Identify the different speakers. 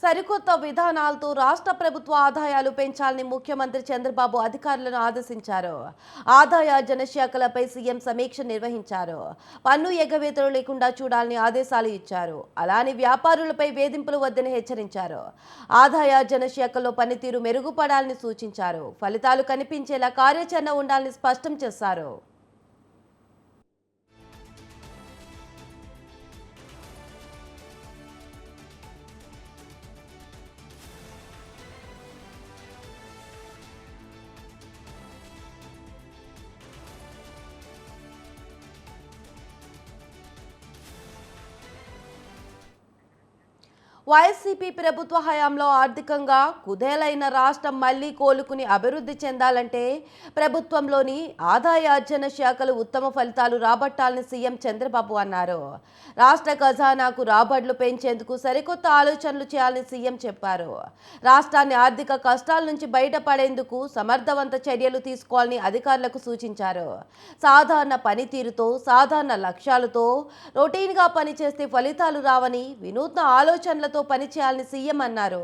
Speaker 1: సరికొత్త విధానాలతో రాష్ట్ర ప్రభుత్వ ఆదాయాలు పెంచాలని ముఖ్యమంత్రి చంద్రబాబు అధికారులను ఆదేశించారు. ఆదాయార్జన శాఖలపై సీఎం సమీక్ష నిర్వహించారు. పన్ను ఎగవేతలు లేకుండా చూడాలని ఆదేశాలు ఇచ్చారు. అలానే వ్యాపారులపై వేధింపులు వద్దని హెచ్చరించారు. ఆదాయార్జన శాఖలో పనితీరు మెరుగుపడాలని సూచించారు. ఫలితాలు కనిపించేలా కార్యాచరణ ఉండాలని స్పష్టం చేశారు. వైసీపీ ప్రభుత్వ హయాంలో ఆర్థికంగా కుదేలైన రాష్ట్రం మళ్లీ కోలుకుని అభివృద్ధి చెందాలంటే ప్రభుత్వంలోని ఆదాయార్జన శాఖలు ఉత్తమ ఫలితాలు రాబట్టాలని సీఎం చంద్రబాబు అన్నారు. రాష్ట్ర ఖజానాకు రాబడులు పెంచేందుకు సరికొత్త ఆలోచనలు చేయాలని సీఎం చెప్పారు. రాష్ట్రాన్ని ఆర్థిక కష్టాల నుంచి బయటపడేందుకు సమర్థవంత చర్యలు తీసుకోవాలని అధికారులకు సూచించారు. సాధారణ పనితీరుతో సాధారణ లక్ష్యాలతో రొటీన్గా పనిచేస్తే ఫలితాలు రావని వినూత్న ఆలోచనలతో పనిచేయాలని సీఎం అన్నారు.